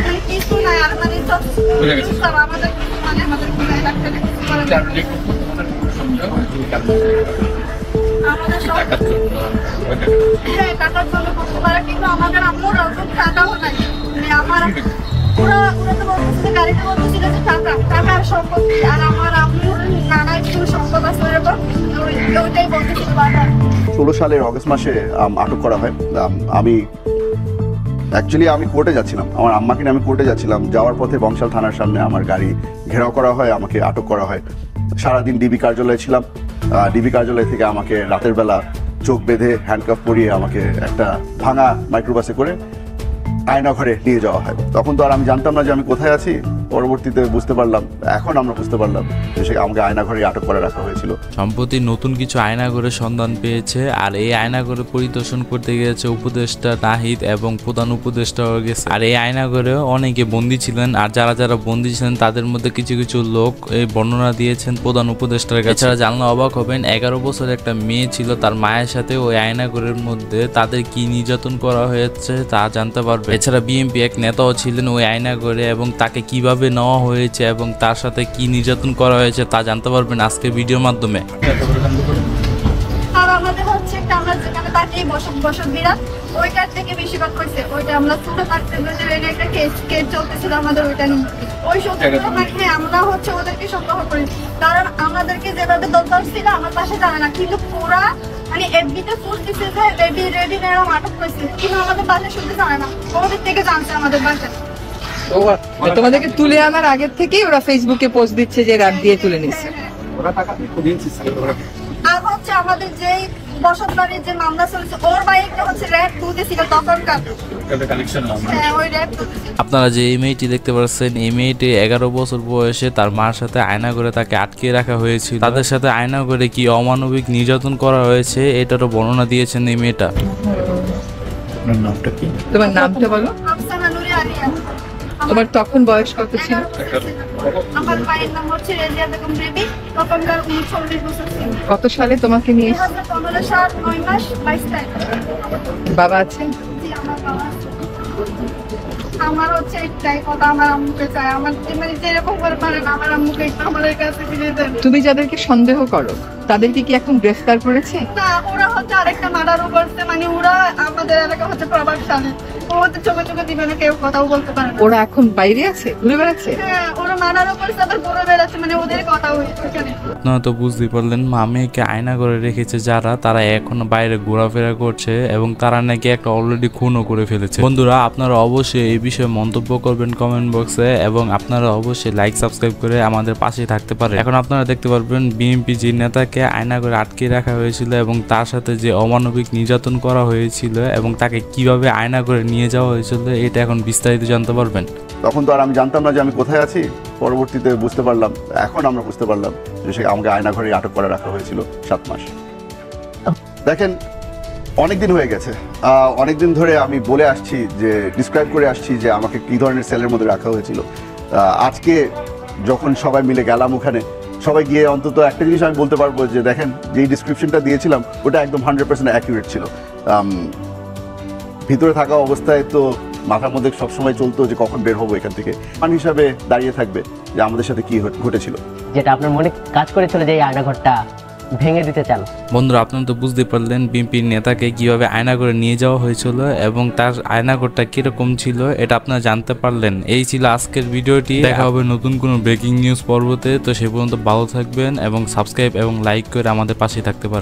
মানে কিছু নাই আর মানে সব আমাদের মানে আমাদের কোথায় রাখতে আমাদের সব হ্যাঁ টাকার জন্য করতে পারে কিন্তু আমাদের আম্মুর অত টাকাও নাই মানে আমার ওরা তো বলতেছে গাড়িতে বলতেছিল যে টাকার সম্পত্তি আর আমার আম্মুর নানা একটু সম্পদ আছে এরকম ওইটাই বলতেছিল বারবার। 16 সালের অগস্ট মাসে আটক করা হয়। আমি কোর্টে যাচ্ছিলাম, আমার আম্মাকে নিয়ে আমি কোর্টে যাচ্ছিলাম। যাওয়ার পথে বংশাল থানার সামনে আমার গাড়ি ঘেরাও করা হয়, আমাকে আটক করা হয়। সারাদিন ডিবি কার্যালয়ে ছিলাম। ডিবি কার্যালয় থেকে আমাকে রাতের বেলা চোখ বেঁধে হ্যান্ডকাফ পরিয়ে আমাকে একটা ভাঙা মাইক্রোবাসে করে আয়নাঘরে নিয়ে যাওয়া হয়। তখন তো আর আমি জানতাম না যে আমি কোথায় আছি। পরবর্তীতে বুঝতে পারলাম, এখন আমরা বুঝতে পারলাম যে সে আমাকে আয়নাঘরে আটক করে রাখা হয়েছিল। সম্প্রতি নতুন কিছু আয়নাঘরের সন্ধান পেয়েছে, আর এই আয়নাঘরে পরিদর্শন করতে গিয়েছে উপদেষ্টা নাহিদ এবং প্রধান উপদেষ্টাও গেছে। আর এই আয়নাঘরে অনেকে বন্দী ছিলেন, আর যারা যারা বন্দী ছিলেন তাদের মধ্যে কিছু কিছু লোক এই বর্ণনা দিয়েছেন প্রধান উপদেষ্টার কাছে। এছাড়া জানলে অবাক হবেন, 11 বছরের একটা মেয়ে ছিল, তার মায়ের সাথে ওই আয়নাঘরের মধ্যে তাদের কি নির্যাতন করা হয়েছে তা জানতে পারবে। এছাড়া বিএনপি এক নেতাও ছিলেন ওই আয়নাঘরে, এবং তাকে কিভাবে নেওয়া হয়েছে এবং তার সাথে কি নির্যাতন করা হয়েছে তা জানতে পারবেন আজকের ভিডিওর মাধ্যমে। আর আমাদের হচ্ছে একটা আমরা যেখানে থাকি বসত বিরাট ওইটার থেকে বেশিরভাগ হয়েছে। ওইটা আমরা ছোট থাকতে একটা কেস চলতেছিল আমাদের ওইটা নিয়ে। ওই সত্যি মানে আমরা হচ্ছে ওদেরকে সন্দেহ করি, কারণ আমাদেরকে যেভাবে দরকার ছিল আমার পাশে জানে না, কিন্তু পুরা মানে এফবিতে ফুল দিচ্ছে যে রেডি এরকম আটক করেছে, কিন্তু আমাদের বাসায় শুনতে জানে না, ওদের থেকে জানছে আমাদের বাসায়। তোমাদেরকে তুলে আনার আগের থেকেই ওরা ফেসবুকে পোস্ট দিচ্ছে যে রাত দিয়ে তুলে নিচ্ছে। আর হচ্ছে আমাদের যে বসত বাড়ির যে মামলা চলছে ওর বাইকটা হচ্ছে র্যাব তুলতেছিল তখনকার। হ্যাঁ ওই র্যাব তুলতেছিল। আপনারা যে এই মেয়েটি দেখতে পাচ্ছেন, এই মেয়েটি 11 বছর বয়সে তার মার সাথে আয়না করে তাকে আটকে রাখা হয়েছিল। তাদের সাথে আয়না করে কি অমানবিক নির্যাতন করা হয়েছে এটারও বর্ণনা দিয়েছেন এই মেয়েটা। তোমার নামটা বলো। আফসানা নুরি আলিয়া। তোমার তখন বয়স কত ছিল? আমার মায়ের নাম হচ্ছে রেজিয়া বেগম বেবি, তখনকার 39 বছর ছিল। কত সালে তোমাকে নিয়ে? 2015 সাল 9 মাস 22 তারিখ। বাবা আছেন? জি আমার বাবা আছে। আমার হচ্ছে একটাই কথা, আমার আম্মুকে চাই। আমার মানে যেরকম করে পারেন আমার আম্মুকে একটু আমাদের কাছে ফিরিয়ে দেন। তুমি যাদেরকে সন্দেহ করো তাদেরকে কি এখন গ্রেফতার করেছে? না, ওরা হচ্ছে আরেকটা মার্ডারও করছে, মানে ওরা আমাদের এলাকা হচ্ছে প্রভাবশালী, ওদের চোখে চোখে দিবে না, কেউ কথাও বলতে পারে না। ওরা এখন বাইরে আছে, ঘুরে বেড়াচ্ছে? হ্যাঁ ওরা মার্ডারও করছে আবার ঘুরে বেড়াচ্ছে, মানে ওদের কথা হয়েছে। আপনারা তো বুঝতেই পারলেন, মেয়েকে আয়না করে রেখেছে যারা, তারা এখনো বাইরে ঘোরাফেরা করছে এবং তারা নাকি একটা অলরেডি খুনও করে ফেলেছে। বন্ধুরা আপনারা অবশ্যই এই বিষয়ে মন্তব্য করবেন কমেন্ট বক্সে, এবং আপনারা অবশ্যই লাইক সাবস্ক্রাইব করে আমাদের পাশে থাকতে পারেন। এখন আপনারা দেখতে পারবেন বিএনপি যে নেতাকে আয়না করে আটকে রাখা হয়েছিল এবং তার সাথে যে অমানবিক নির্যাতন করা হয়েছিল এবং তাকে কিভাবে আয়না করে নিয়ে যাওয়া হয়েছিল এটা এখন বিস্তারিত জানতে পারবেন। তখন তো আর আমি জানতাম না যে আমি কোথায় আছি। পরবর্তীতে বুঝতে পারলাম, এখন আমরা বুঝতে পারলাম যে সে আমাকে আয়নাঘরে আটক করে রাখা হয়েছিল 7 মাস। দেখেন অনেকদিন হয়ে গেছে, অনেকদিন ধরে আমি বলে আসছি যে ডিসক্রাইব করে আসছি যে আমাকে কী ধরনের সেলের মধ্যে রাখা হয়েছিল। আজকে যখন সবাই মিলে গেলাম ওখানে, সবাই গিয়ে অন্তত একটা জিনিস আমি বলতে পারবো যে দেখেন যেই ডিসক্রিপশনটা দিয়েছিলাম ওটা একদম 100% অ্যাকিউরেট ছিল। ভিতরে থাকা অবস্থায় তো মাথার মধ্যে সবসময় চলতো যে কখন বের হবো এখান থেকে, মান হিসাবে দাঁড়িয়ে থাকবে যে আমাদের সাথে কি ঘটেছিল, যেটা আপনার মনে কাজ করেছিল যে এই আয়নাঘরটা ভেঙে দিতে চান। বন্ধুরা আপনারা তো বুঝতে পারলেন বিএনপির নেতাকে কিভাবে আয়না করে নিয়ে যাওয়া হয়েছিল এবং তার আয়নাঘরটা কিরকম ছিল এটা আপনারা জানতে পারলেন। এই ছিল আজকের ভিডিওটি। দেখা হবে নতুন কোনো ব্রেকিং নিউজ পর্বতে। তো সে পর্যন্ত ভালো থাকবেন এবং সাবস্ক্রাইব এবং লাইক করে আমাদের পাশে থাকতে পারেন।